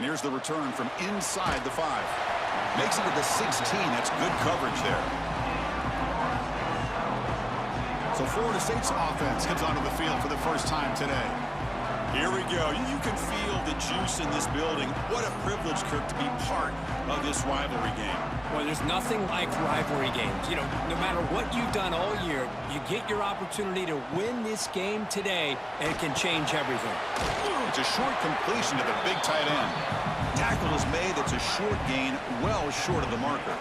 And here's the return from inside the 5. Makes it to the 16. That's good coverage there. So Florida State's offense comes onto the field for the first time today. Here we go. You can feel the juice in this building. What a privilege, Kirk, to be part of this rivalry game. Well, there's nothing like rivalry games. You know, no matter what you've done all year, you get your opportunity to win this game today, and it can change everything. It's a short completion to the big tight end. Tackle is made. It's a short gain, well short of the marker.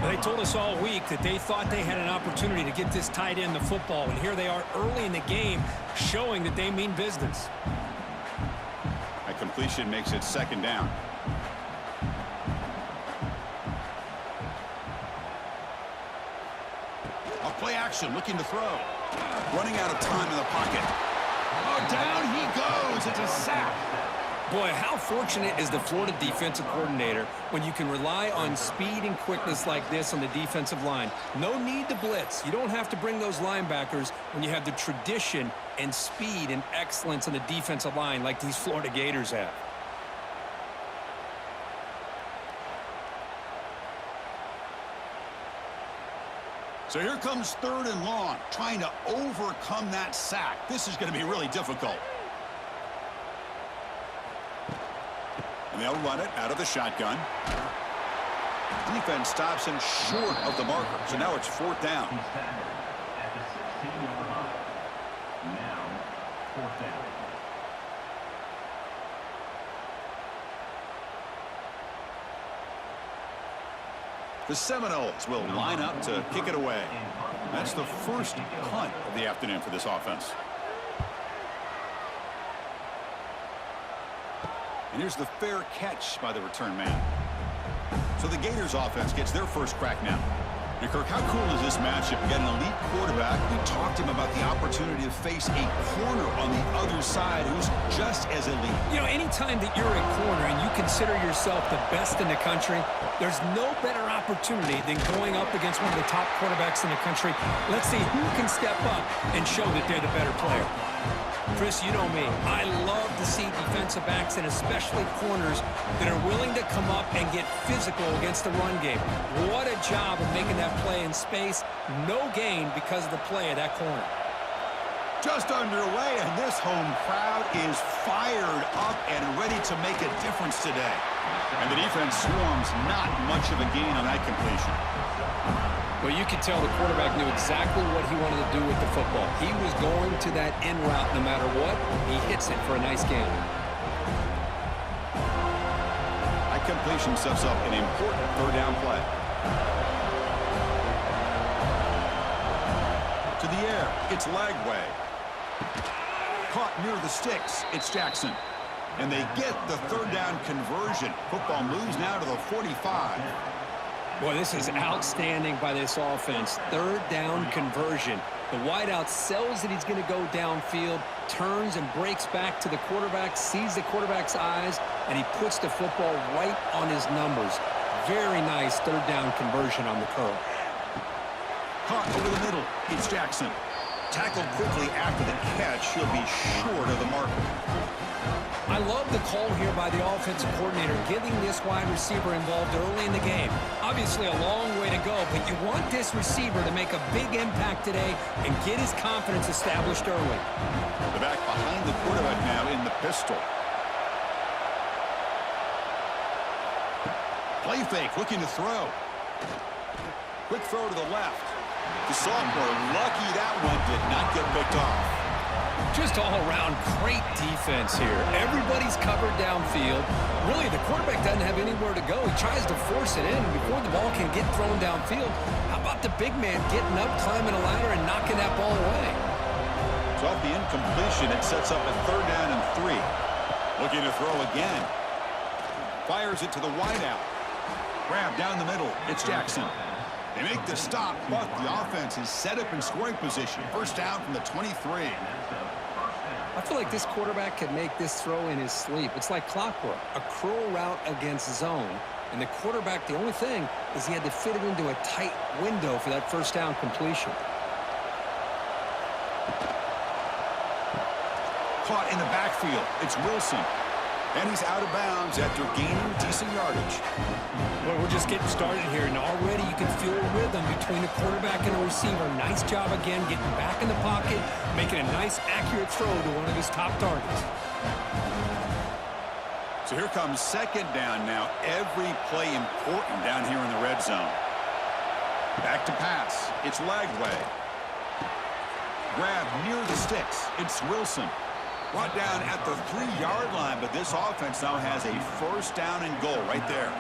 They told us all week that they thought they had an opportunity to get this tight end the football, and here they are early in the game showing that they mean business. That completion makes it second down. Play action, looking to throw. Running out of time in the pocket. Oh, down he goes. It's a sack. Boy, how fortunate is the Florida defensive coordinator when you can rely on speed and quickness like this on the defensive line. No need to blitz. You don't have to bring those linebackers when you have the tradition and speed and excellence on the defensive line like these Florida Gators have. So here comes 3rd and long, trying to overcome that sack. This is going to be really difficult. And they'll run it out of the shotgun. Defense stops him short of the marker. So now it's 4th down. Now, 4th down. The Seminoles will line up to kick it away. That's the first punt of the afternoon for this offense. And here's the fair catch by the return man. So the Gators offense gets their first crack now. And Kirk, how cool is this matchup? You got an elite quarterback. We talked to him about the opportunity to face a corner on the other side who's just as elite. You know, anytime that you're a corner and you consider yourself the best in the country, there's no better opportunity than going up against one of the top quarterbacks in the country. Let's see who can step up and show that they're the better player. Chris, you know me. I love to see defensive backs and especially corners that are willing to come up and get physical against the run game. What a job of making that play in space. No gain because of the play of that corner. Just underway, and this home crowd is fired up and ready to make a difference today. And the defense swarms, not much of a gain on that completion. Well, you could tell the quarterback knew exactly what he wanted to do with the football. He was going to that in route no matter what. He hits it for a nice gain. That completion sets up an important 3rd down play. To the air, it's Lagway. Caught near the sticks, it's Jackson. And they get the 3rd down conversion. Football moves now to the 45. Boy, this is outstanding by this offense. 3rd down conversion. The wideout sells that he's going to go downfield, turns and breaks back to the quarterback, sees the quarterback's eyes, and he puts the football right on his numbers. Very nice 3rd down conversion on the curl. Caught over the middle. It's Jackson. Tackled quickly after the catch. He'll be short of the marker. I love the call here by the offensive coordinator, getting this wide receiver involved early in the game. Obviously a long way to go, but you want this receiver to make a big impact today and get his confidence established early. The back behind the quarterback now in the pistol. Play fake, looking to throw. Quick throw to the left. The sophomore, lucky that one did not get picked off. Just all around great defense here. Everybody's covered downfield. Really, the quarterback doesn't have anywhere to go. He tries to force it in before the ball can get thrown downfield. How about the big man getting up, climbing a ladder, and knocking that ball away? So off the incompletion, it sets up a 3rd down and 3. Looking to throw again. Fires it to the wideout. Grab down the middle. It's Jackson. They make the stop, but the offense is set up in scoring position. 1st down from the 23. I feel like this quarterback could make this throw in his sleep. It's like clockwork, a curl route against zone. And the quarterback, the only thing is he had to fit it into a tight window for that 1st down completion. Caught in the backfield. It's Wilson. And he's out of bounds after gaining decent yardage. Well, we're just getting started here, and already you can feel a rhythm between the quarterback and the receiver. Nice job again getting back in the pocket, making a nice, accurate throw to one of his top targets. So here comes second down now. Every play important down here in the red zone. Back to pass. It's Lagway. Grab near the sticks. It's Wilson. Brought down at the 3-yard line, but this offense now has a first down and goal right there.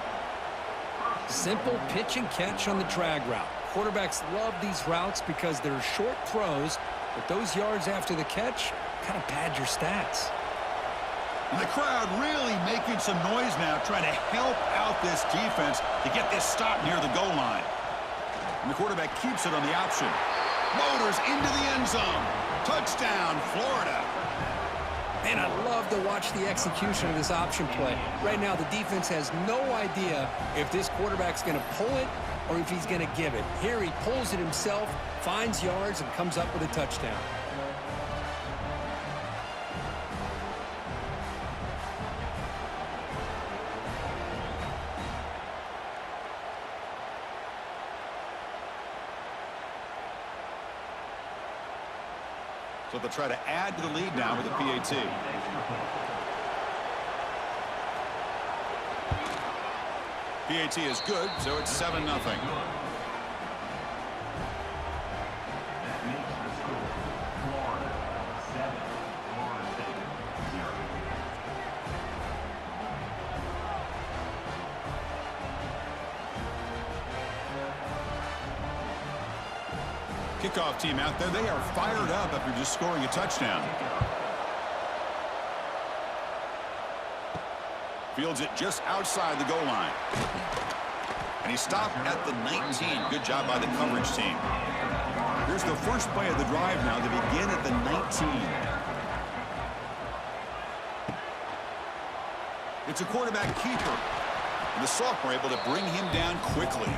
Simple pitch and catch on the drag route. Quarterbacks love these routes because they're short throws, but those yards after the catch kind of pad your stats. And the crowd really making some noise now, trying to help out this defense to get this stop near the goal line. And the quarterback keeps it on the option. Motors into the end zone. Touchdown, Florida. Man, I love to watch the execution of this option play. Right now, the defense has no idea if this quarterback's going to pull it or if he's going to give it. Here, he pulls it himself, finds yards, and comes up with a touchdown. So they'll try to add to the lead now with a PAT. PAT is good, so it's 7-0. That makes the score Florida 7, Florida State 0. Kickoff team out there. They are fired up after just scoring a touchdown. Fields it just outside the goal line. And he stopped at the 19. Good job by the coverage team. Here's the first play of the drive now. They begin at the 19. It's a quarterback keeper. And the sophomore able to bring him down quickly.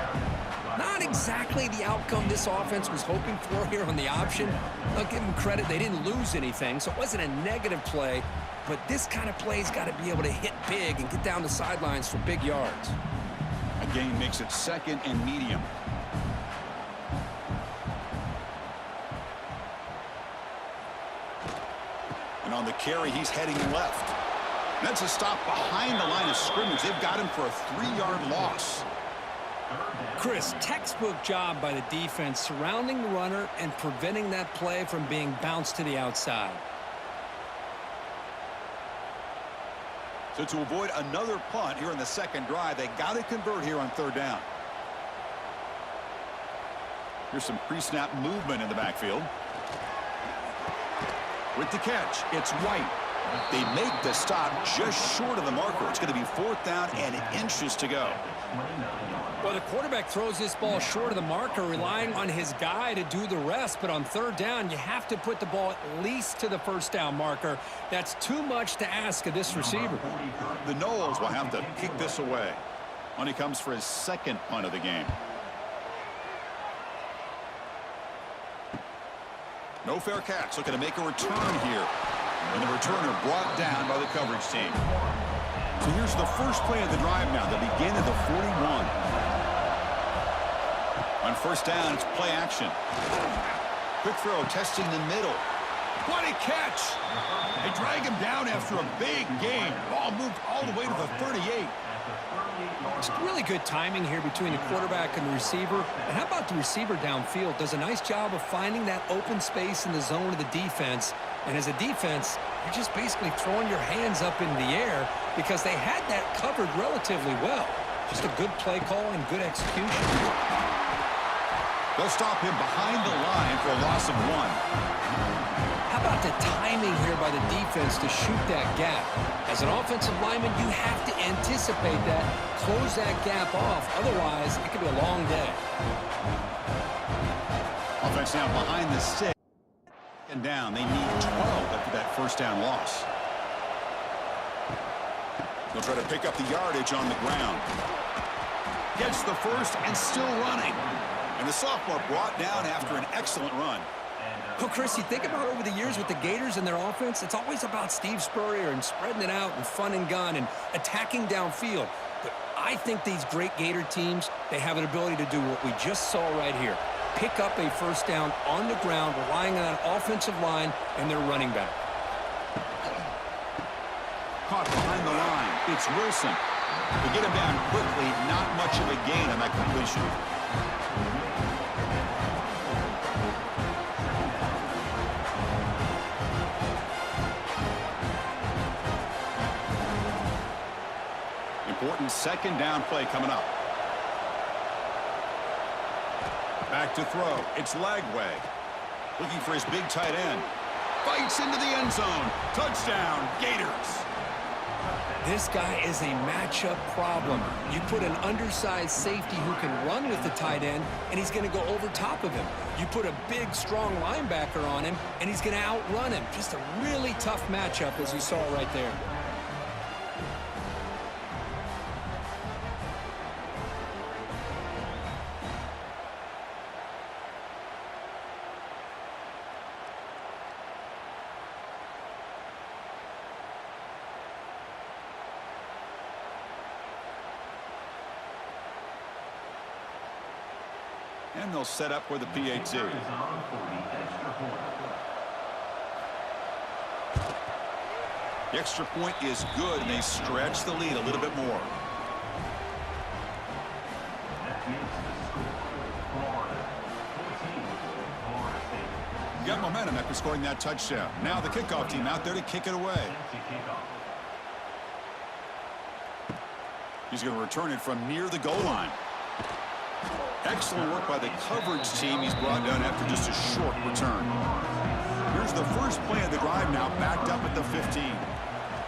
Not exactly the outcome this offense was hoping for here on the option. I'll give them credit. They didn't lose anything, so it wasn't a negative play. But this kind of play's got to be able to hit big and get down the sidelines for big yards. A gain makes it second and medium. And on the carry, he's heading left. That's a stop behind the line of scrimmage. They've got him for a 3-yard loss. Chris, textbook job by the defense surrounding the runner and preventing that play from being bounced to the outside. So to avoid another punt here in the second drive, they got to convert here on third down. Here's some pre-snap movement in the backfield. With the catch, it's White. They make the stop just short of the marker. It's going to be 4th down and inches to go. Well, the quarterback throws this ball short of the marker, relying on his guy to do the rest. But on third down, you have to put the ball at least to the first down marker. That's too much to ask of this receiver. The Noles will have to kick this away when he comes for his second punt of the game. No fair catch. Looking to make a return here. And the returner brought down by the coverage team. So here's the first play of the drive now. They begin at the 41. On first down, it's play action. Quick throw, testing the middle. What a catch! They drag him down after a big gain. Ball moved all the way to the 38. It's really good timing here between the quarterback and the receiver. And how about the receiver downfield? Does a nice job of finding that open space in the zone of the defense. And as a defense, you're just basically throwing your hands up in the air because they had that covered relatively well. Just a good play call and good execution. They'll stop him behind the line for a loss of 1. How about the timing here by the defense to shoot that gap? As an offensive lineman, you have to anticipate that, close that gap off. Otherwise, it could be a long day. Offense now behind the 6. And down. They need 12 after that first down loss. They'll try to pick up the yardage on the ground. Gets the first and still running. And the sophomore brought down after an excellent run. Well, Chris, you think about over the years with the Gators and their offense, it's always about Steve Spurrier and spreading it out and fun and gun and attacking downfield. But I think these great Gator teams, they have an ability to do what we just saw right here. Pick up a first down on the ground, relying on an offensive line and their running back. Caught behind the line. It's Wilson. To get him down quickly, not much of a gain on that completion. Important second down play coming up. Back to throw. It's Lagway. Looking for his big tight end. Fights into the end zone. Touchdown, Gators. This guy is a matchup problem. You put an undersized safety who can run with the tight end, and he's going to go over top of him. You put a big, strong linebacker on him, and he's going to outrun him. Just a really tough matchup, as you saw right there. And they'll set up for the PAT. The extra point is good, and they stretch the lead a little bit more. Got momentum after scoring that touchdown. Now the kickoff team out there to kick it away. He's going to return it from near the goal line. Excellent work by the coverage team. He's brought down after just a short return. Here's the first play of the drive now, backed up at the 15.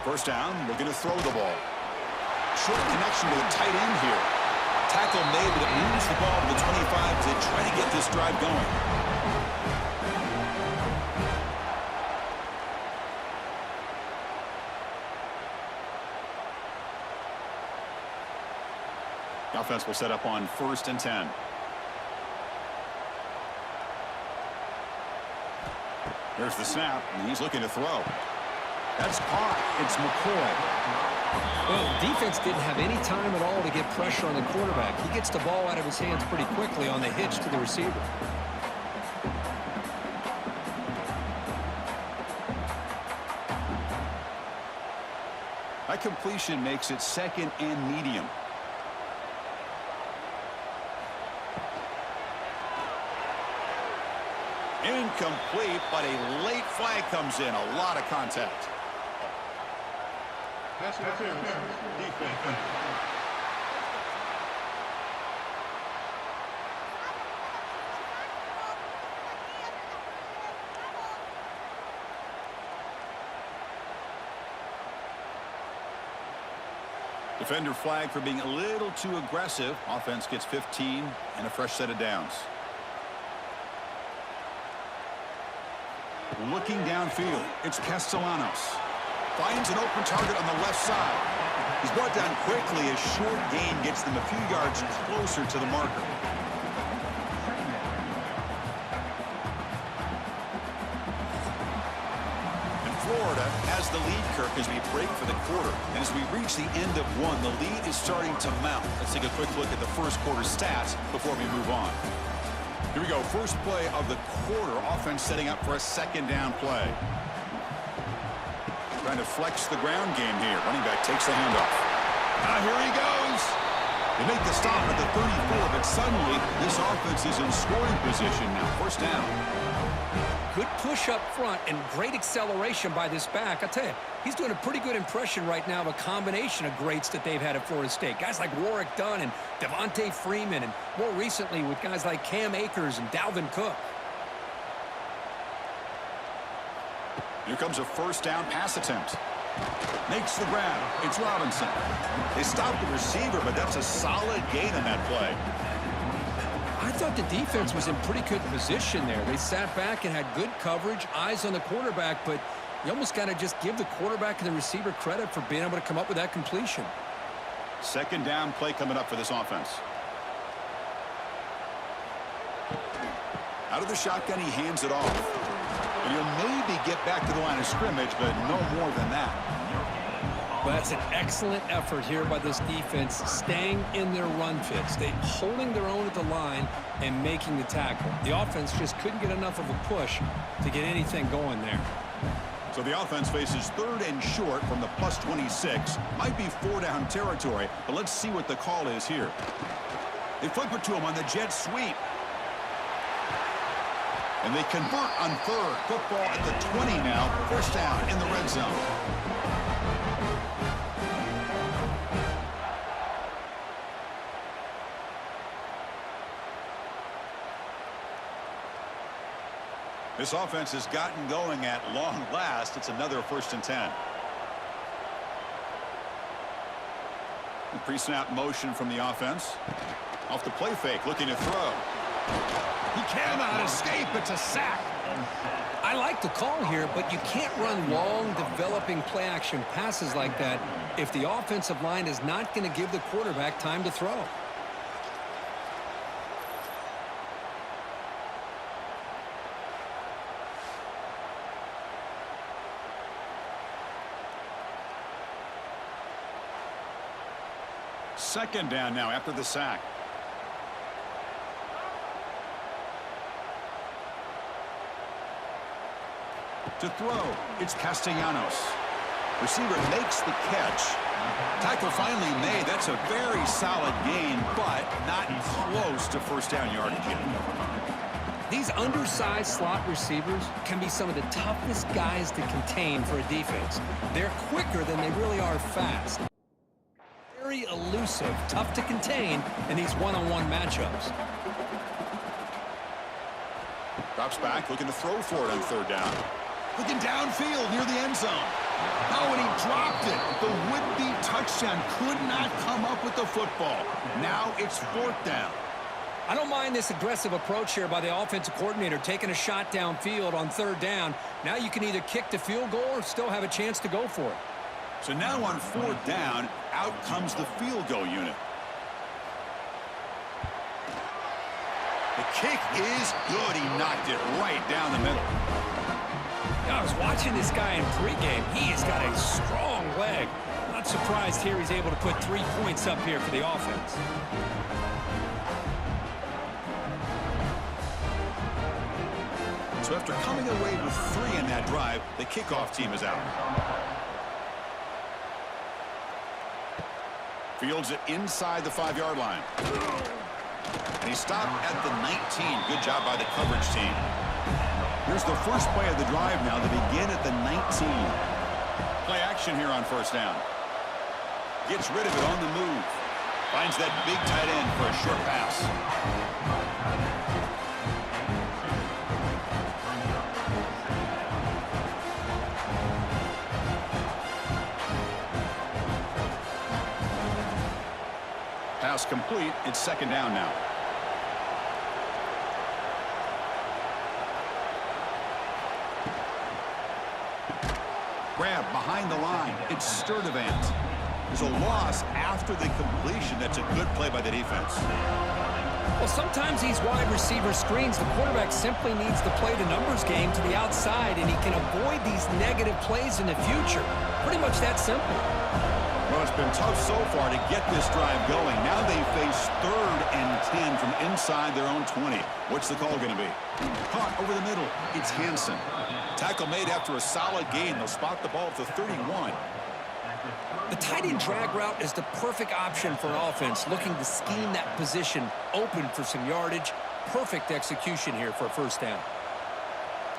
First down, looking to throw the ball. Short connection to the tight end here. Tackle made, but it moves the ball to the 25 to try to get this drive going. The offense will set up on 1st and 10. There's the snap, and he's looking to throw. That's caught. It's McCoy. Well, the defense didn't have any time at all to get pressure on the quarterback. He gets the ball out of his hands pretty quickly on the hitch to the receiver. That completion makes it 2nd and medium. Incomplete, but a late flag comes in. A lot of contact. Defense. Defender flag for being a little too aggressive. Offense gets 15 and a fresh set of downs. Looking downfield, it's Castellanos. Finds an open target on the left side. He's brought down quickly. A short gain gets them a few yards closer to the marker. And Florida has the lead, Kirk, as we break for the quarter. And as we reach the end of one, the lead is starting to mount. Let's take a quick look at the first quarter stats before we move on. Here we go. First play of the quarter. Offense setting up for a 2nd down play. Trying to flex the ground game here. Running back takes the handoff. Now here he goes. They make the stop at the 34, but suddenly this offense is in scoring position now. First down. Good push up front and great acceleration by this back. I tell you, he's doing a pretty good impression right now of a combination of greats that they've had at Florida State. Guys like Warwick Dunn and Devontae Freeman, and more recently with guys like Cam Akers and Dalvin Cook. Here comes a first down pass attempt. Makes the grab. It's Robinson. They stopped the receiver, but that's a solid gain on that play. I thought the defense was in pretty good position there. They sat back and had good coverage, eyes on the quarterback, but you almost got to just give the quarterback and the receiver credit for being able to come up with that completion. 2nd down play coming up for this offense. Out of the shotgun, he hands it off. And he'll maybe get back to the line of scrimmage, but no more than that. Well, that's an excellent effort here by this defense, staying in their run fits. They holding their own at the line and making the tackle. The offense just couldn't get enough of a push to get anything going there. So the offense faces 3rd and short from the +26. Might be 4-down territory, but let's see what the call is here. They flip it to him on the jet sweep. And they convert on 3rd. Football at the 20 now. 1st down in the red zone. This offense has gotten going at long last. It's another 1st and 10. Pre-snap motion from the offense. Off the play fake, looking to throw. He cannot escape. It's a sack. I like the call here, but you can't run long, developing play-action passes like that if the offensive line is not going to give the quarterback time to throw. Second down now after the sack. To throw, it's Castellanos. Receiver makes the catch. Tackle finally made. That's a very solid gain, but not close to 1st down yardage yet. These undersized slot receivers can be some of the toughest guys to contain for a defense. They're quicker than they really are fast. Very elusive, tough to contain in these one-on-one matchups. Drops back, looking to throw for it on 3rd down. Looking downfield near the end zone. Oh, and he dropped it. The would-be touchdown could not come up with the football. Now it's 4th down. I don't mind this aggressive approach here by the offensive coordinator, taking a shot downfield on 3rd down. Now you can either kick the field goal or still have a chance to go for it. So now on 4th down, out comes the field goal unit. The kick is good. He knocked it right down the middle. I was watching this guy in pregame. He has got a strong leg. Not surprised here he's able to put 3 points up here for the offense. So after coming away with 3 in that drive, the kickoff team is out. Fields it inside the 5-yard line. And he stopped at the 19. Good job by the coverage team. Here's the first play of the drive now. They begin at the 19. Play action here on 1st down. Gets rid of it on the move. Finds that big tight end for a short pass. Pass complete. It's 2nd down now. Grab behind the line. It's Sturdivant. There's a loss after the completion. That's a good play by the defense. Well, sometimes these wide receiver screens, the quarterback simply needs to play the numbers game to the outside, and he can avoid these negative plays in the future. Pretty much that simple. Well, it's been tough so far to get this drive going. Now they face 3rd and 10 from inside their own 20. What's the call going to be? Caught over the middle. It's Hansen. Tackle made after a solid gain. They'll spot the ball at the 31. The tight end drag route is the perfect option for an offense looking to scheme that position open for some yardage. Perfect execution here for a 1st down.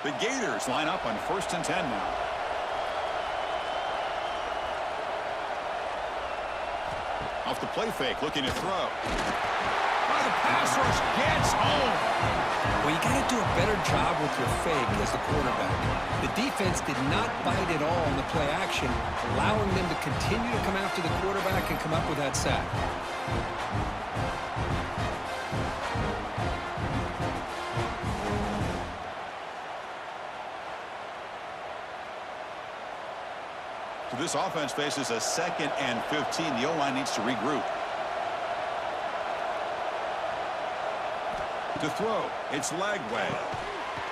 The Gators line up on 1st and 10 now. Off the play fake, looking to throw. Oh, the pass rush gets home. Well, you got to do a better job with your fake as the quarterback. The defense did not bite at all on the play action, allowing them to continue to come after the quarterback and come up with that sack. So this offense faces a 2nd and 15. The O-line needs to regroup. To throw, it's Lagway.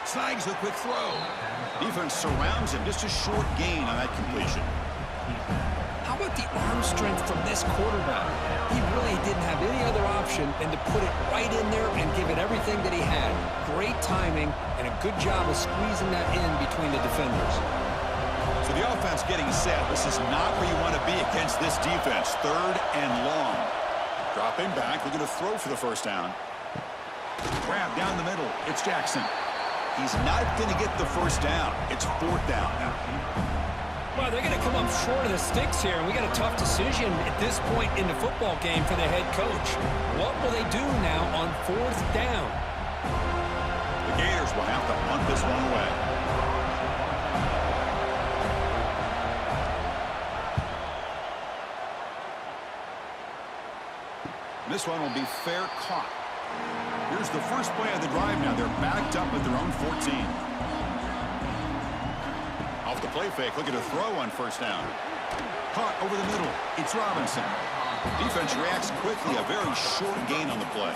Snags the quick throw. Defense surrounds him. Just a short gain on that completion. How about the arm strength from this quarterback? He really didn't have any other option than to put it right in there and give it everything that he had. Great timing and a good job of squeezing that in between the defenders. So the offense getting set. This is not where you want to be against this defense. 3rd and long. Dropping back, looking to throw for the first down. Grab down the middle. It's Jackson. He's not going to get the first down. It's 4th down now. Well, they're going to come up short of the sticks here, and we got a tough decision at this point in the football game for the head coach. What will they do now on 4th down? The Gators will have to punt this one away. This one will be fair caught. Here's the first play of the drive now. They're backed up at their own 14. Off the play fake, looking to throw on first down. Caught over the middle. It's Robinson. Defense reacts quickly. A very short gain on the play.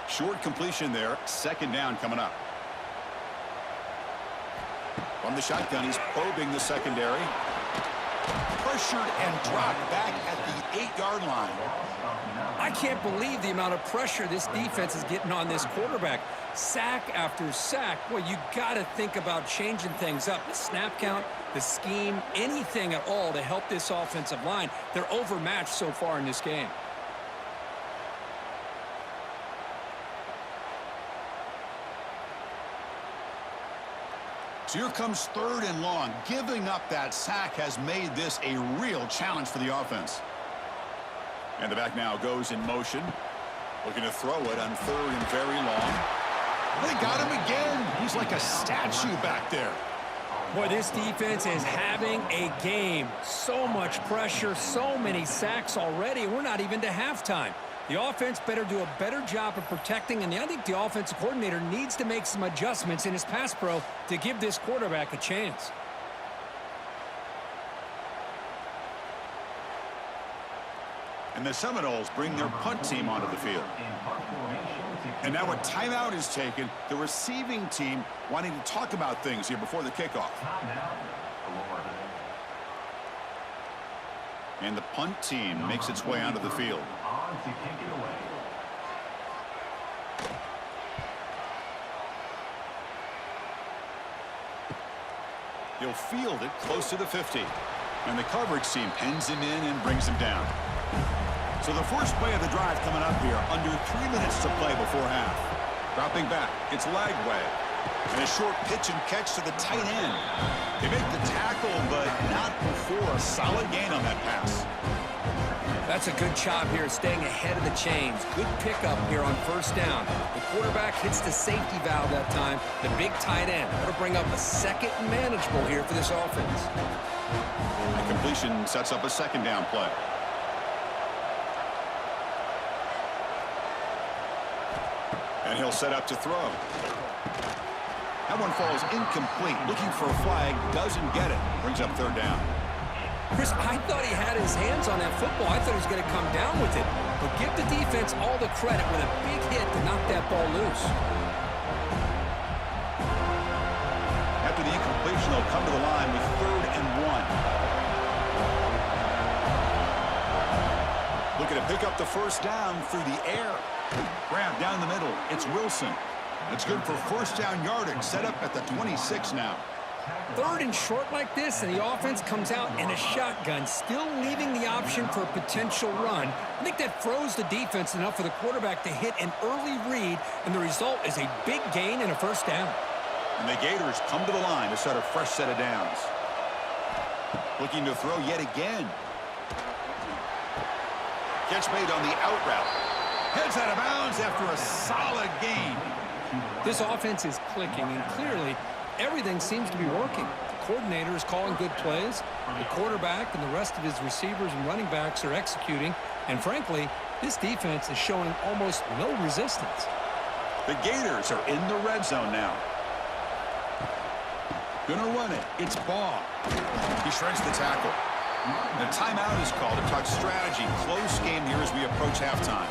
Short completion there. 2nd down coming up. From the shotgun, he's probing the secondary. Pressured and dropped back at the 8-yard line. I can't believe the amount of pressure this defense is getting on this quarterback. Sack after sack. Well, you got to think about changing things up. The snap count, the scheme, anything at all to help this offensive line. They're overmatched so far in this game. So here comes 3rd and long. Giving up that sack has made this a real challenge for the offense. And the back now goes in motion. Looking to throw it on 3rd and very long. They got him again. He's like a statue back there. Boy, this defense is having a game. So much pressure, so many sacks already. We're not even to halftime. The offense better do a better job of protecting, and I think the offensive coordinator needs to make some adjustments in his pass pro to give this quarterback a chance. And the Seminoles bring their punt team onto the field. And now a timeout is taken. The receiving team wanting to talk about things here before the kickoff. And the punt team makes its way onto the field. He'll field it close to the 50. And the coverage team pins him in and brings him down. So the first play of the drive coming up here. Under 3 minutes to play before half. Dropping back. It's Lagway. And a short pitch and catch to the tight end. They make the tackle, but not before a solid gain on that pass. That's a good job here, staying ahead of the chains. Good pickup here on first down. The quarterback hits the safety valve that time. The big tight end. That'll bring up a second and manageable here for this offense. The completion sets up a second down play. And he'll set up to throw. That one falls incomplete. Looking for a flag. Doesn't get it. Brings up third down. Chris, I thought he had his hands on that football. I thought he was going to come down with it. But give the defense all the credit with a big hit to knock that ball loose. After the incompletion, they'll come to the line with 3rd and 1. Looking to pick up the first down through the air. Grab down the middle. It's Wilson. That's good for first down yardage. Set up at the 26 now. 3rd and short like this, and the offense comes out in a shotgun, still leaving the option for a potential run. I think that froze the defense enough for the quarterback to hit an early read, and the result is a big gain and a first down. And the Gators come to the line to start a fresh set of downs. Looking to throw yet again. Catch made on the out route. Heads out of bounds after a solid gain. This offense is clicking, and clearly everything seems to be working. The coordinator is calling good plays. The quarterback and the rest of his receivers and running backs are executing. And frankly, this defense is showing almost no resistance. The Gators are in the red zone now. Gonna run it. It's Ball. He shreds the tackle. The timeout is called to talk strategy. Close game here as we approach halftime.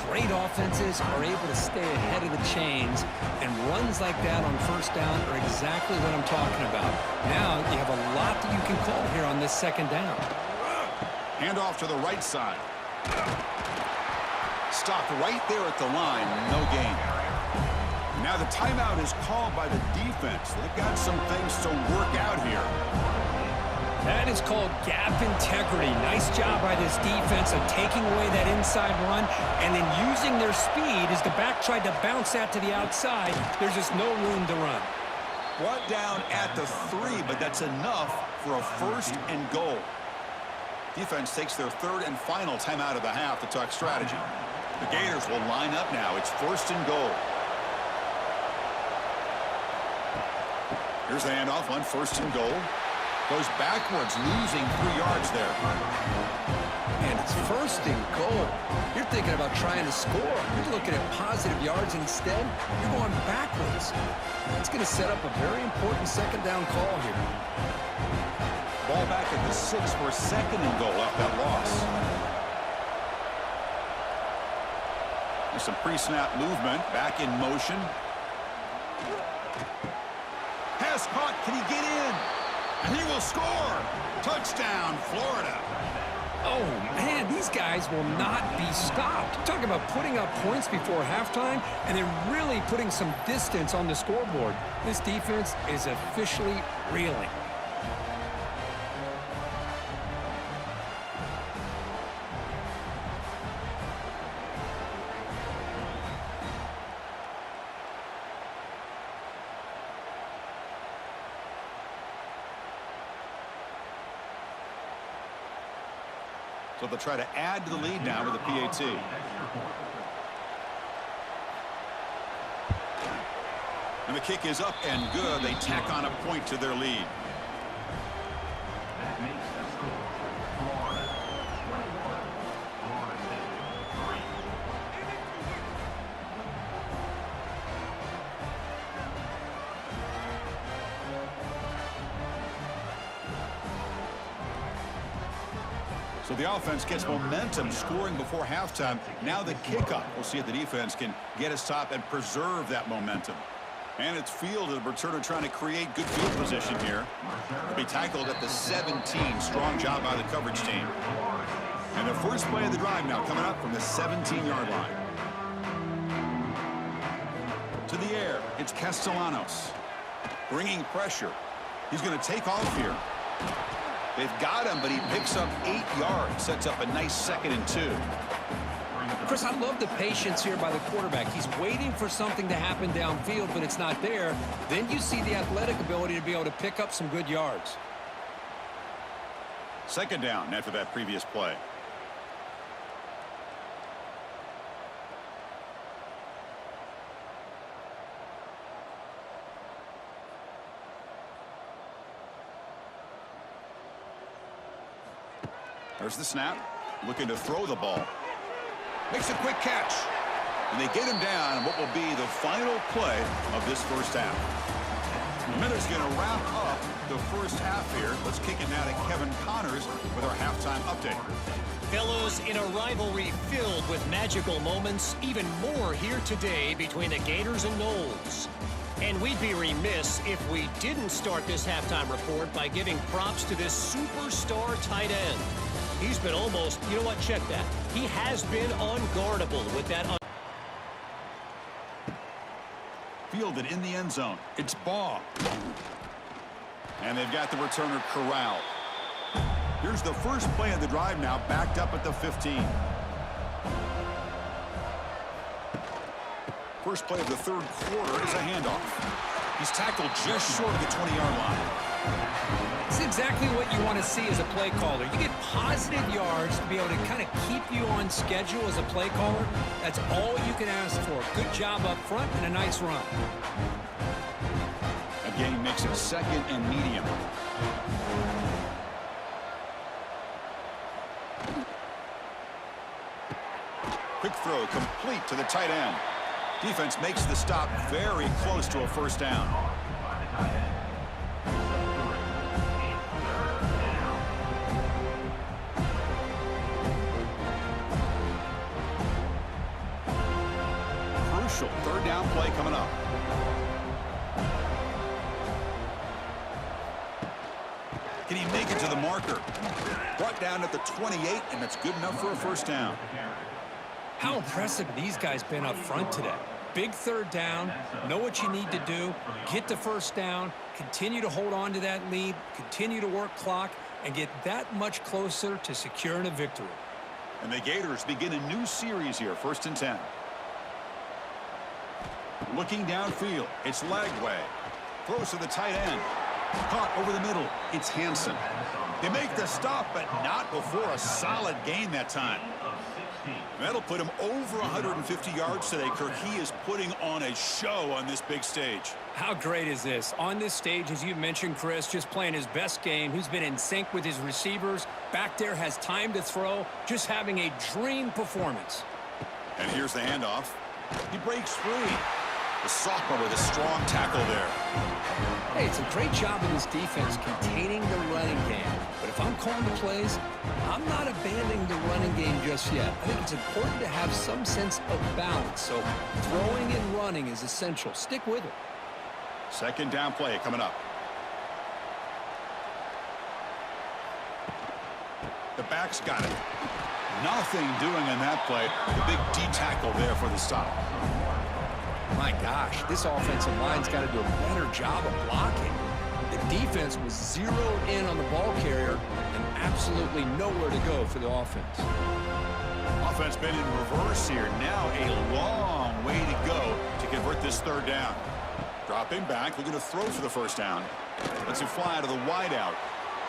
Great offenses are able to stay ahead of the chains, and runs like that on first down are exactly what I'm talking about. Now you have a lot that you can call here on this second down. Handoff to the right side. Stopped right there at the line. No gain. Now the timeout is called by the defense. They've got some things to work out here. That is called gap integrity. Nice job by this defense of taking away that inside run and then using their speed as the back tried to bounce that to the outside. There's just no room to run. Brought down at the 3, but that's enough for a 1st and goal. Defense takes their 3rd and final timeout of the half to talk strategy. The Gators will line up now. It's 1st and goal. Here's the handoff on 1st and goal. Goes backwards, losing 3 yards there. And it's 1st and goal. You're thinking about trying to score. You're looking at positive yards instead. You're going backwards. That's going to set up a very important second down call here. Ball back at the 6 for 2nd and goal off that loss. There's some pre-snap movement. Back in motion. Pass caught. Can he get in? And he will score. Touchdown, Florida. Oh, man, these guys will not be stopped. Talking about putting up points before halftime and then really putting some distance on the scoreboard. This defense is officially reeling. So they'll try to add to the lead now with the PAT. And the kick is up and good. They tack on a point to their lead. That makes the score Florida 21, Florida State 3. So the offense gets momentum, scoring before halftime. Now the kickoff. We'll see if the defense can get a stop and preserve that momentum. And it's fielded. The returner trying to create good field position here. They'll be tackled at the 17. Strong job by the coverage team. And the first play of the drive now coming up from the 17-yard line. To the air. It's Castellanos. Bringing pressure. He's going to take off here. They've got him, but he picks up 8 yards. Sets up a nice 2nd and 2. Chris, I love the patience here by the quarterback. He's waiting for something to happen downfield, but it's not there. Then you see the athletic ability to be able to pick up some good yards. 2nd down after that previous play. There's the snap. Looking to throw the ball. Makes a quick catch. And they get him down what will be the final play of this first half. The Miller's going to wrap up the first half here. Let's kick it now to Kevin Connors with our halftime update. Fellows, in a rivalry filled with magical moments, even more here today between the Gators and Noles. And we'd be remiss if we didn't start this halftime report by giving props to this superstar tight end. He's been almost, you know what, check that. He has been unguardable with that. Fielded in the end zone. It's Ball. And they've got the returner corralled. Here's the first play of the drive now, backed up at the 15. First play of the 3rd quarter is a handoff. He's tackled just short of the 20-yard line. It's exactly what you want to see as a play caller. You get positive yards to be able to kind of keep you on schedule as a play caller. That's all you can ask for. Good job up front and a nice run. Again, makes it 2nd and medium. Quick throw complete to the tight end. Defense makes the stop very close to a first down. crucial. Third down play coming up. Can he make it to the marker? Brought down at the 28, and that's good enough for a first down. How impressive these guys been up front today. Big third down, know what you need to do, get the first down, continue to hold on to that lead, continue to work clock, and get that much closer to securing a victory. And the Gators begin a new series here, 1st and 10. Looking downfield, it's Lagway. Throws to the tight end. Caught over the middle, it's Hansen. They make the stop, but not before a solid gain that time. That'll put him over 150 yards today, Kirk. He is putting on a show on this big stage. How great is this? On this stage, as you mentioned, Chris, just playing his best game. He's been in sync with his receivers. Back there, has time to throw. Just having a dream performance. And here's the handoff. He breaks free. The sophomore with a strong tackle there. Hey, it's a great job of this defense containing the running game. But if I'm calling the plays, I'm not abandoning the running game just yet. I think it's important to have some sense of balance. So throwing and running is essential. Stick with it. Second down play coming up. The back's got it. Nothing doing in that play. The big D tackle there for the stop. My gosh, this offensive line's got to do a better job of blocking. The defense was zeroed in on the ball carrier and absolutely nowhere to go for the offense. Offense been in reverse here. Now a long way to go to convert this third down. Dropping back, looking to throw for the first down. Lets it fly to the wideout.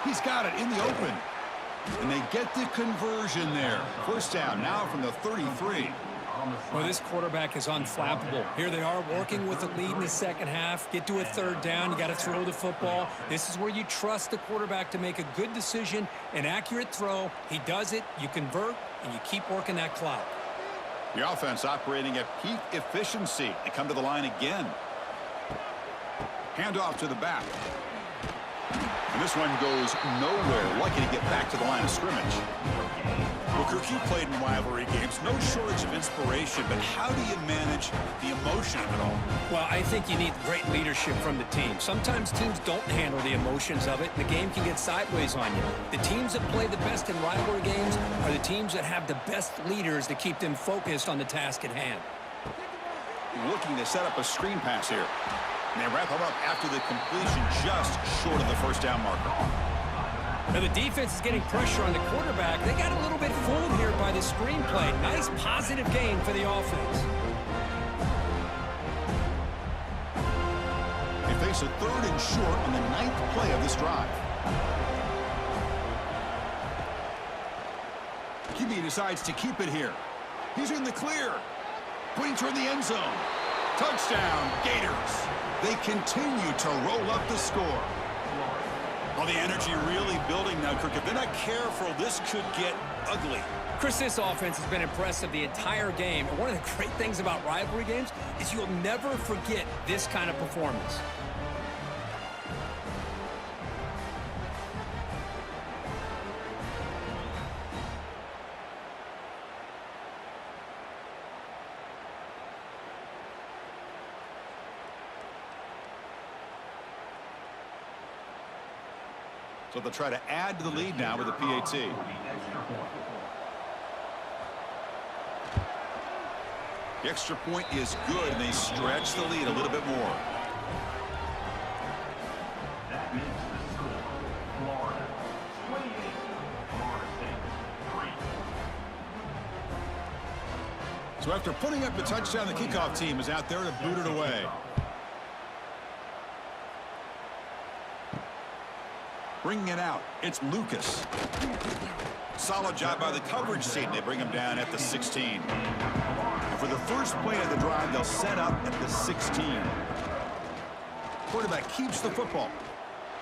He's got it in the open. And they get the conversion there. First down now from the 33. Well, this quarterback is unflappable. Here they are working with the lead in the second half. Get to a third down. You got to throw the football. This is where you trust the quarterback to make a good decision, an accurate throw. He does it, you convert, and you keep working that clock. The offense operating at peak efficiency. They come to the line again. Handoff to the back. And this one goes nowhere. Lucky to get back to the line of scrimmage. Well, Kirk, you played in rivalry games. No shortage of inspiration, but how do you manage the emotion of it all? Well, I think you need great leadership from the team. Sometimes teams don't handle the emotions of it, and the game can get sideways on you. The teams that play the best in rivalry games are the teams that have the best leaders to keep them focused on the task at hand. Looking to set up a screen pass here. And they wrap him up after the completion just short of the first down marker. Now the defense is getting pressure on the quarterback. They got a little bit fooled here by the screenplay. Nice positive gain for the offense. They face a third and short on the 9th play of this drive. QB decides to keep it here. He's in the clear. Pointing toward the end zone. Touchdown, Gators. They continue to roll up the score. Well, the energy really building now, Kirk. If they're not careful, this could get ugly. Chris, this offense has been impressive the entire game. And one of the great things about rivalry games is you'll never forget this kind of performance. So they'll try to add to the lead now with a PAT. The extra point is good, and they stretch the lead a little bit more. That makes the score Florida 28, Florida State 3. So after putting up the touchdown, the kickoff team is out there to boot it away. Bringing it out, it's Lucas. Solid job by the coverage team. They bring him down at the 16. And for the first play of the drive, they'll set up at the 16. Quarterback keeps the football.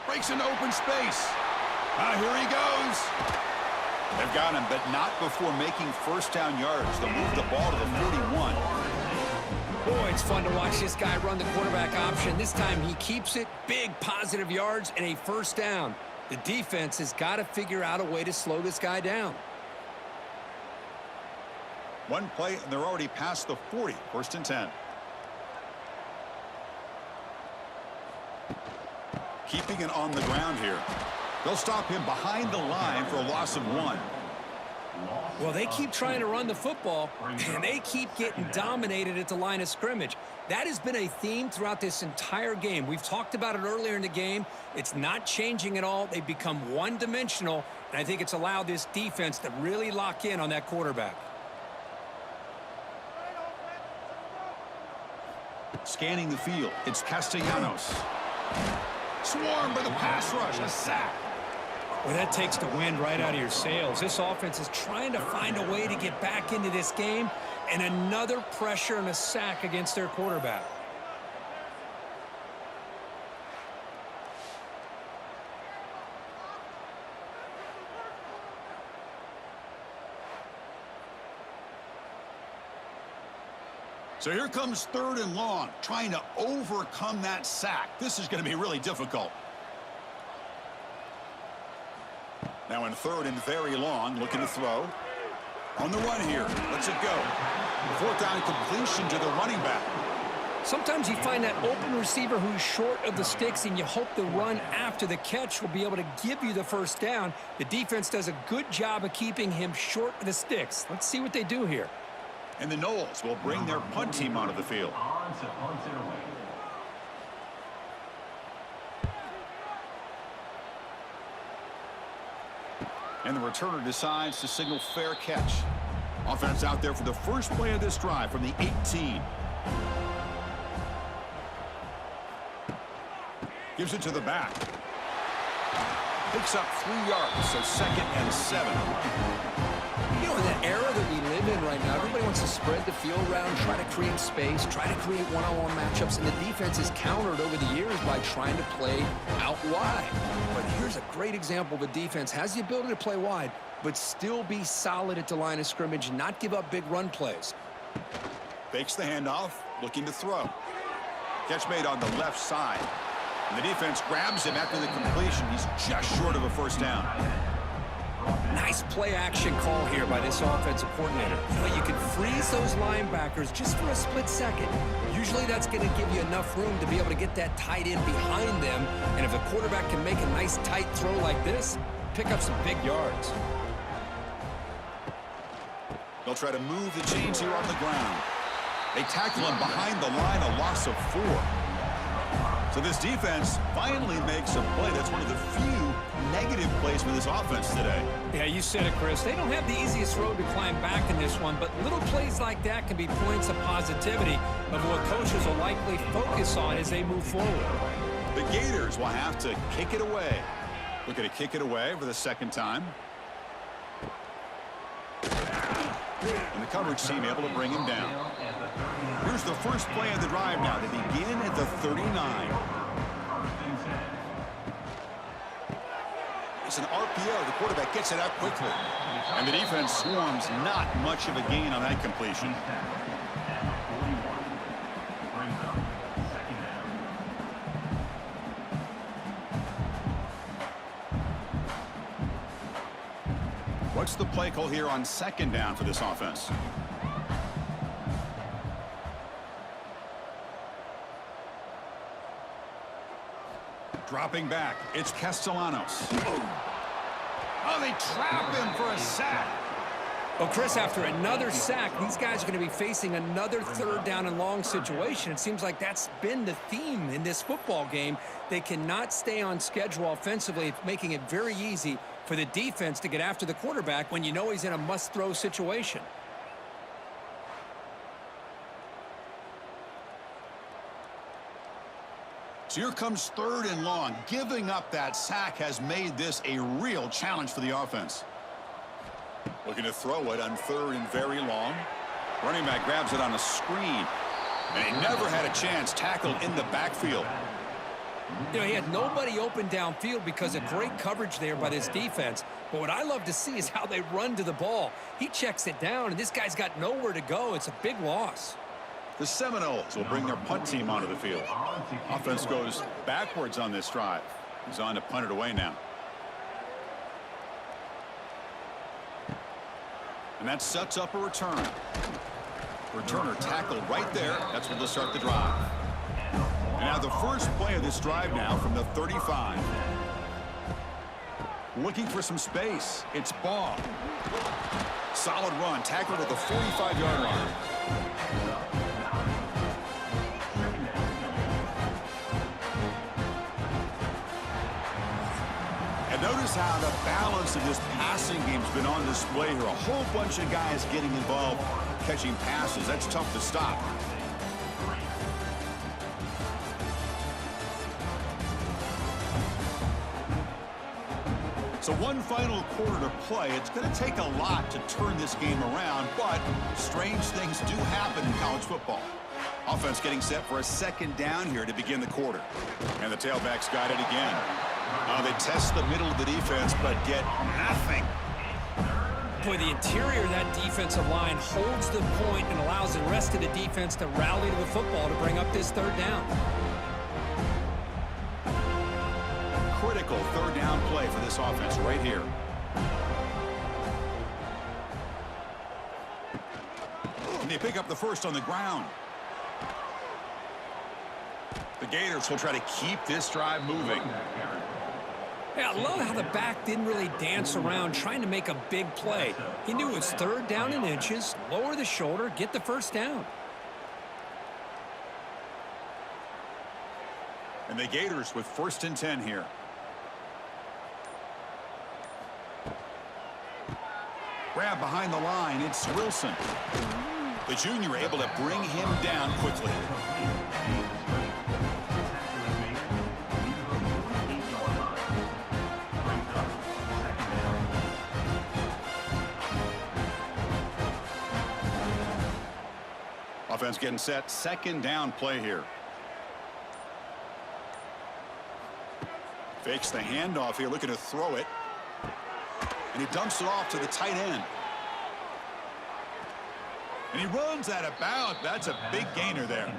Breaks into open space. Here he goes. They've got him, but not before making first down yards. They'll move the ball to the 41. Boy, it's fun to watch this guy run the quarterback option. This time he keeps it. Big positive yards and a first down. The defense has got to figure out a way to slow this guy down. One play, and they're already past the 40. First and 10. keeping it on the ground here. They'll stop him behind the line for a loss of 1. Well, they keep trying to run the football, and they keep getting dominated at the line of scrimmage. That has been a theme throughout this entire game. We've talked about it earlier in the game. It's not changing at all. They've become one-dimensional, and I think it's allowed this defense to really lock in on that quarterback. Scanning the field, it's Castellanos. Swarmed by the pass rush, a sack. Well, that takes the wind right out of your sails. This offense is trying to find a way to get back into this game, and another pressure and a sack against their quarterback. So here comes 3rd and long, trying to overcome that sack. This is going to be really difficult. Now in 3rd and very long, looking to throw. On the run here, lets it go. 4th down completion to the running back. Sometimes you find that open receiver who's short of the sticks, and you hope the run after the catch will be able to give you the 1st down. The defense does a good job of keeping him short of the sticks. Let's see what they do here. And the Noles will bring their punt team onto the field. On to punt it away. And the returner decides to signal fair catch. Offense out there for the first play of this drive from the 18. Gives it to the back. Picks up 3 yards, so 2nd and 7. You know, in that era that we live in right now, everybody wants to spread the field around, try to create space, try to create one-on-one matchups, and the defense is countered over the years by trying to play out wide. But here's a great example of a defense has the ability to play wide, but still be solid at the line of scrimmage and not give up big run plays. Fakes the handoff, looking to throw. Catch made on the left side. And the defense grabs him after the completion. He's just short of a 1st down. Nice play-action call here by this offensive coordinator. You know, you can freeze those linebackers just for a split second. Usually that's going to give you enough room to be able to get that tight end behind them. And if the quarterback can make a nice tight throw like this, pick up some big yards. They'll try to move the chains here on the ground. They tackle him behind the line, a loss of 4. So this defense finally makes a play. That's one of the few negative plays for this offense today. Yeah, you said it, Chris. They don't have the easiest road to climb back in this one, but little plays like that can be points of positivity of what coaches will likely focus on as they move forward. The Gators will have to kick it away. Looking to kick it away for the 2nd time. And the coverage team able to bring him down. Here's the first play of the drive now. They begin at the 39. It's an RPO. The quarterback gets it out quickly. And the defense swarms not much of a gain on that completion. What's the play call here on 2nd down for this offense? Dropping back, it's Castellanos. Oh, they trap him for a sack. Well, Chris, after another sack, these guys are going to be facing another 3rd down and long situation. It seems like that's been the theme in this football game. They cannot stay on schedule offensively, making it very easy for the defense to get after the quarterback when you know he's in a must-throw situation. So here comes 3rd and long. Giving up that sack has made this a real challenge for the offense. Looking to throw it on 3rd and very long. Running back grabs it on a screen. And he never had a chance tackled in the backfield. You know, he had nobody open downfield because of great coverage there by this defense. But what I love to see is how they run to the ball. He checks it down, and this guy's got nowhere to go. It's a big loss. The Seminoles will bring their punt team onto the field. Offense goes backwards on this drive. He's on to punt it away now. And that sets up a return. Returner tackled right there. That's where they'll start the drive. And now the first play of this drive now from the 35. Looking for some space. It's Ball. Solid run. Tackled at the 45-yard line. And notice how the balance of this passing game has been on display here. A whole bunch of guys getting involved catching passes. That's tough to stop. So one final quarter to play. It's going to take a lot to turn this game around, but strange things do happen in college football. Offense getting set for a second down here to begin the quarter. And the tailback's got it again. They test the middle of the defense, but get nothing. Boy, the interior of that defensive line holds the point and allows the rest of the defense to rally to the football to bring up this third down. Critical third down play for this offense right here. And they pick up the first on the ground. The Gators will try to keep this drive moving. Yeah, I love how the back didn't really dance around trying to make a big play. He knew it was third down in inches, lower the shoulder, get the first down. And the Gators with 1st and 10 here. Grab behind the line. It's Wilson. The junior able to bring him down quickly. Offense getting set. Second down play here. Fakes the handoff here, looking to throw it. And he dumps it off to the tight end. And he runs out of bounds. That's a big gainer there.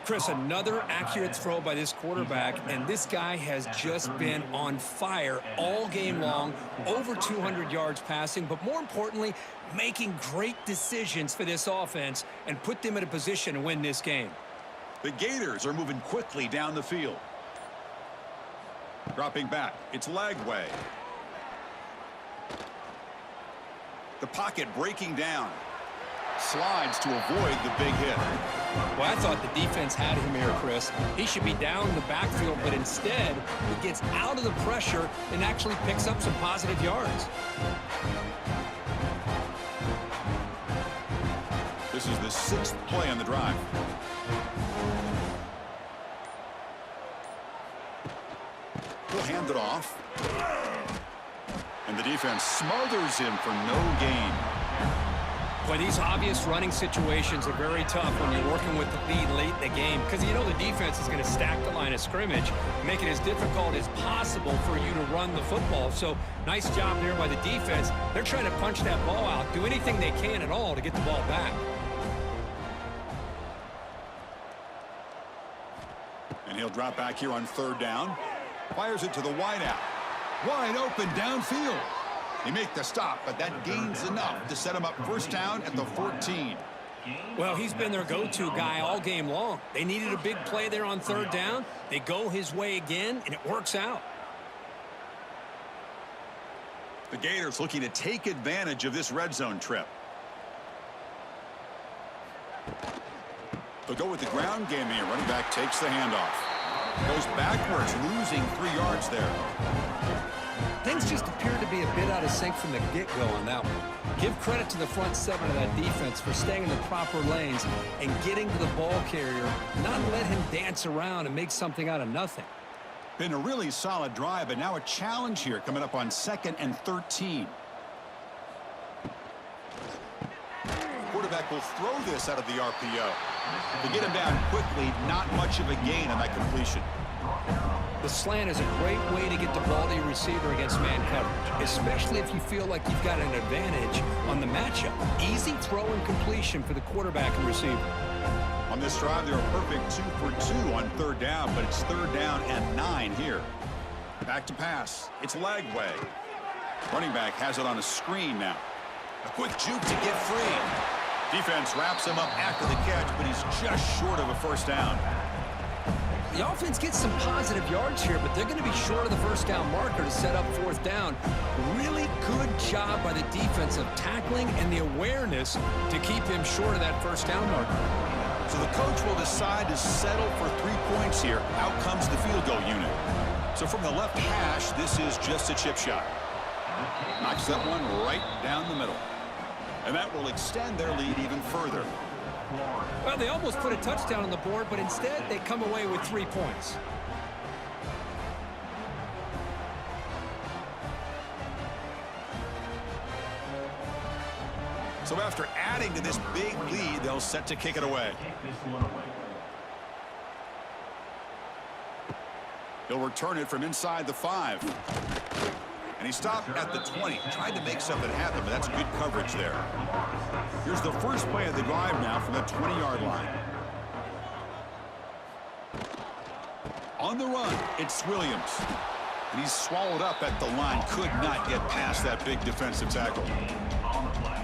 Chris, another accurate throw by this quarterback, and this guy has just been on fire all game long, over 200 yards passing, but more importantly, making great decisions for this offense and put them in a position to win this game. The Gators are moving quickly down the field. Dropping back, it's Lagway. The pocket breaking down. Slides to avoid the big hit. Well, I thought the defense had him here, Chris. He should be down in the backfield, but instead, he gets out of the pressure and actually picks up some positive yards. This is the 6th play on the drive. He'll hand it off. And the defense smothers him for no gain. Boy, these obvious running situations are very tough when you're working with the lead late in the game because you know the defense is going to stack the line of scrimmage, make it as difficult as possible for you to run the football. So nice job there by the defense. They're trying to punch that ball out, do anything they can at all to get the ball back. And he'll drop back here on 3rd down. Fires it to the wideout. Wide open downfield. He make the stop, but that gains enough to set him up 1st down at the 14. Well, he's been their go-to guy all game long. They needed a big play there on 3rd down. They go his way again, and it works out. The Gators looking to take advantage of this red zone trip. They'll go with the ground game here. Running back takes the handoff. Goes backwards, losing 3 yards there. Things just appear to be a bit out of sync from the get-go on that one. Give credit to the front 7 of that defense for staying in the proper lanes and getting to the ball carrier, not let him dance around and make something out of nothing. Been a really solid drive, but now a challenge here coming up on 2nd and 13. Quarterback will throw this out of the RPO. To get him down quickly, not much of a gain on that completion. The slant is a great way to get the ball to your receiver against man coverage, especially if you feel like you've got an advantage on the matchup. Easy throw and completion for the quarterback and receiver. On this drive, they're a perfect 2 for 2 on 3rd down, but it's 3rd down and 9 here. Back to pass. It's Lagway. Running back has it on a screen now. A quick juke to get free. Defense wraps him up after the catch, but he's just short of a 1st down. The offense gets some positive yards here, but they're going to be short of the first down marker to set up fourth down. Really good job by the defense of tackling and the awareness to keep him short of that first down marker. So the coach will decide to settle for 3 points here. Out comes the field goal unit. So from the left hash, this is just a chip shot. Knocks that one right down the middle. And that will extend their lead even further. Well, they almost put a touchdown on the board, but instead they come away with 3 points. So after adding to this big lead, they'll set to kick it away. He'll return it from inside the 5. And he stopped at the 20. Tried to make something happen, but that's good coverage there. Here's the first play of the drive now from the 20-yard line. On the run, it's Williams. And he's swallowed up at the line. Could not get past that big defensive tackle.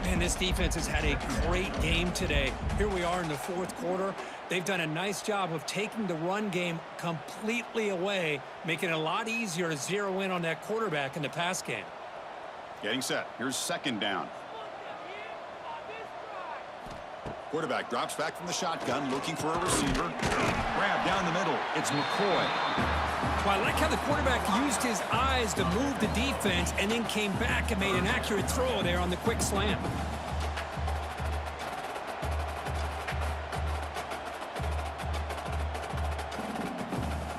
Man, this defense has had a great game today. Here we are in the fourth quarter. They've done a nice job of taking the run game completely away, making it a lot easier to zero in on that quarterback in the pass game. Getting set. Here's second down. Quarterback drops back from the shotgun, looking for a receiver. Grab down the middle. It's McCoy. Well, I like how the quarterback used his eyes to move the defense and then came back and made an accurate throw there on the quick slant.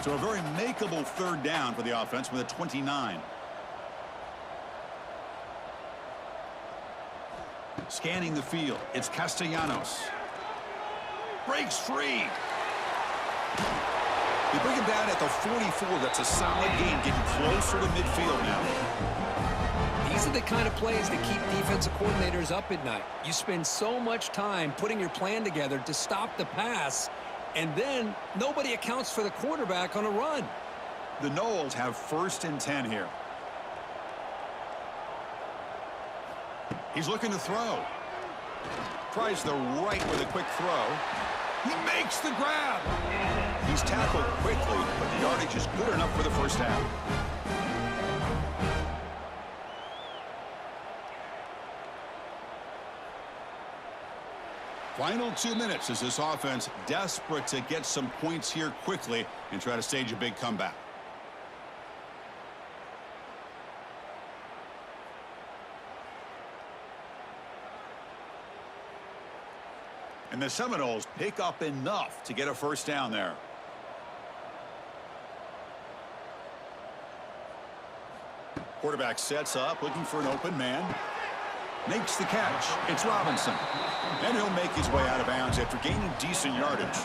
So a very makeable third down for the offense with a 29. Scanning the field, it's Castellanos. Breaks free. They bring him down at the 44. That's a solid gain, getting closer to midfield now. These are the kind of plays that keep defensive coordinators up at night. You spend so much time putting your plan together to stop the pass, and then nobody accounts for the quarterback on a run. The Noles have 1st and 10 here. He's looking to throw. Tries the right with a quick throw. He makes the grab. He's tackled quickly, but the yardage is good enough for the first down. Final 2 minutes as this offense desperate to get some points here quickly and try to stage a big comeback. And the Seminoles pick up enough to get a first down there. Quarterback sets up, looking for an open man. Makes the catch. It's Robinson. And he'll make his way out of bounds after gaining decent yardage.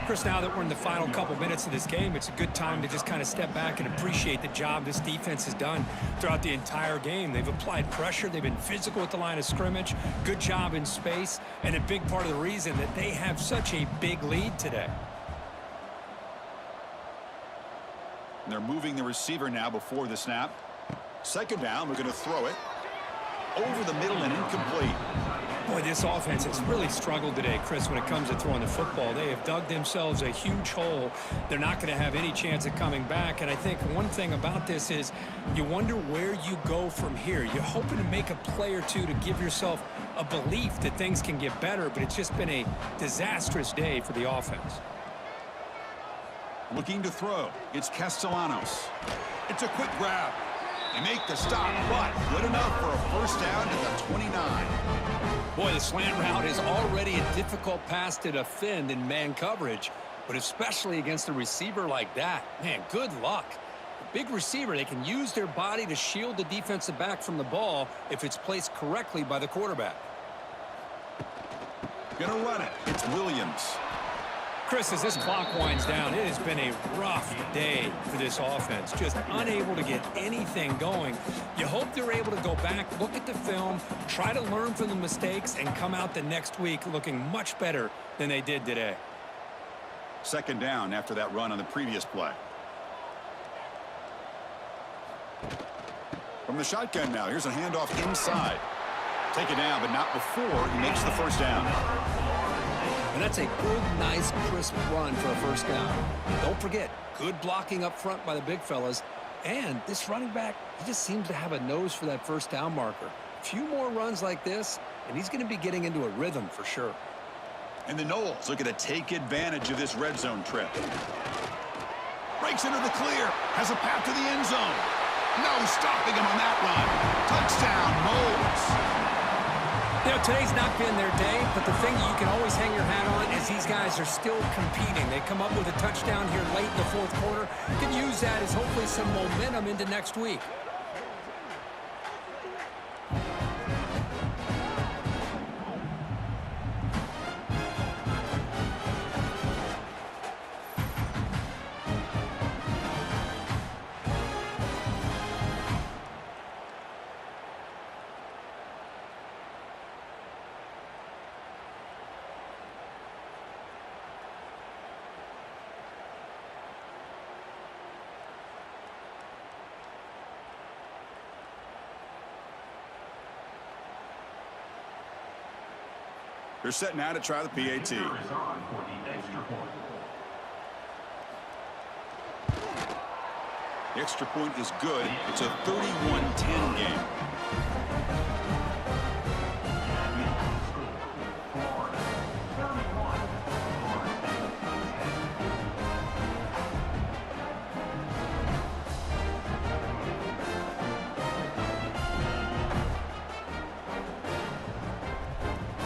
Chris, now that we're in the final couple minutes of this game, it's a good time to just kind of step back and appreciate the job this defense has done throughout the entire game. They've applied pressure. They've been physical at the line of scrimmage. Good job in space. And a big part of the reason that they have such a big lead today. And they're moving the receiver now before the snap. Second down, we're going to throw it. Over the middle and incomplete. Boy, this offense has really struggled today, Chris, when it comes to throwing the football. They have dug themselves a huge hole. They're not going to have any chance of coming back. And I think one thing about this is you wonder where you go from here. You're hoping to make a play or two to give yourself a belief that things can get better, but it's just been a disastrous day for the offense. Looking to throw. It's Castellanos. It's a quick grab. They make the stop, but good enough for a first down to the 29. Boy, the slant route is already a difficult pass to defend in man coverage, but especially against a receiver like that. Man, good luck. A big receiver, they can use their body to shield the defensive back from the ball if it's placed correctly by the quarterback. Gonna run it. It's Williams. Chris, as this clock winds down, it has been a rough day for this offense. Just unable to get anything going. You hope they're able to go back, look at the film, try to learn from the mistakes, and come out the next week looking much better than they did today. Second down after that run on the previous play. From the shotgun now, here's a handoff inside. Take it down, but not before he makes the first down. And that's a good, nice, crisp run for a first down. Don't forget, good blocking up front by the big fellas. And this running back, he just seems to have a nose for that first down marker. A few more runs like this, and he's going to be getting into a rhythm for sure. And the Knowles looking to take advantage of this red zone trip. Breaks into the clear. Has a path to the end zone. No stopping him on that run. Touchdown, Knowles. You know, today's not been their day, but the thing you can always hang your hat on is these guys are still competing. They come up with a touchdown here late in the fourth quarter. You can use that as hopefully some momentum into next week. They're setting out to try the PAT. Is on for the extra point. The extra point is good. It's a 31-10 game. Florida 31.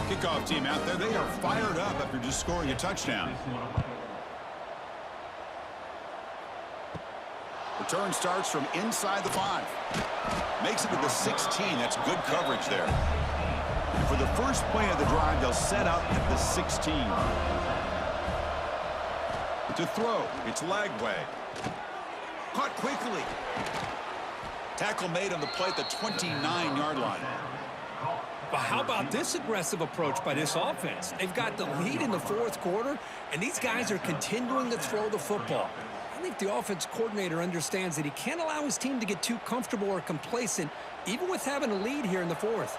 Kickoff team out there, they are fired up after just scoring a touchdown. Return starts from inside the 5. Makes it to the 16. That's good coverage there. And for the first play of the drive, they'll set up at the 16. To throw, it's Lagway. Caught quickly. Tackle made on the play at the 29-yard line. But how about this aggressive approach by this offense? They've got the lead in the fourth quarter, and these guys are continuing to throw the football. I think the offense coordinator understands that he can't allow his team to get too comfortable or complacent, even with having a lead here in the fourth.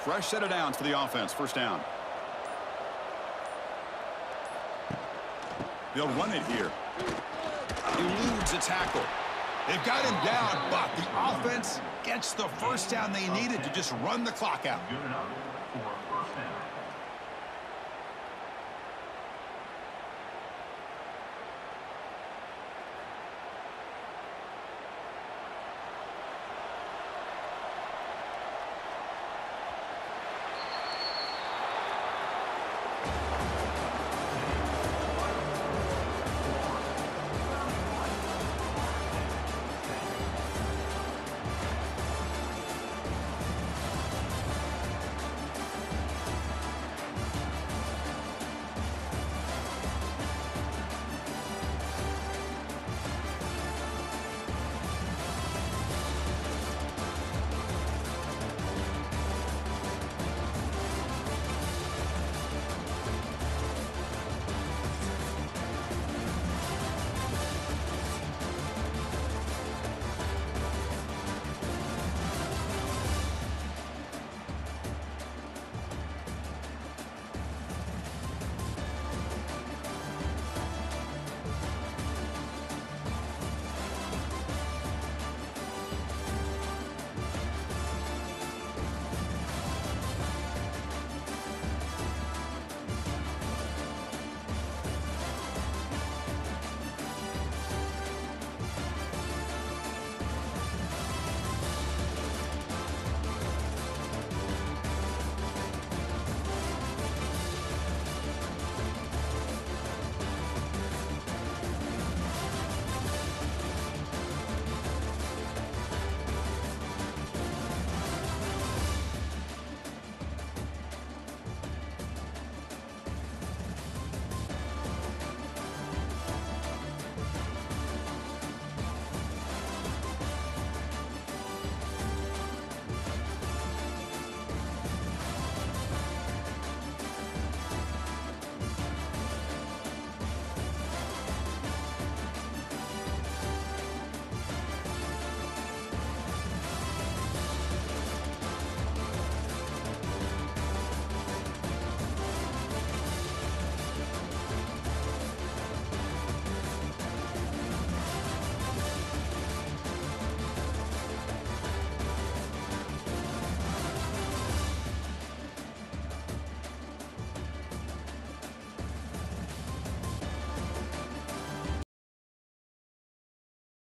Fresh set of downs for the offense. First down. They'll run it here. Eludes a tackle. They've got him down, but the offense gets the first down they needed to just run the clock out. Good enough.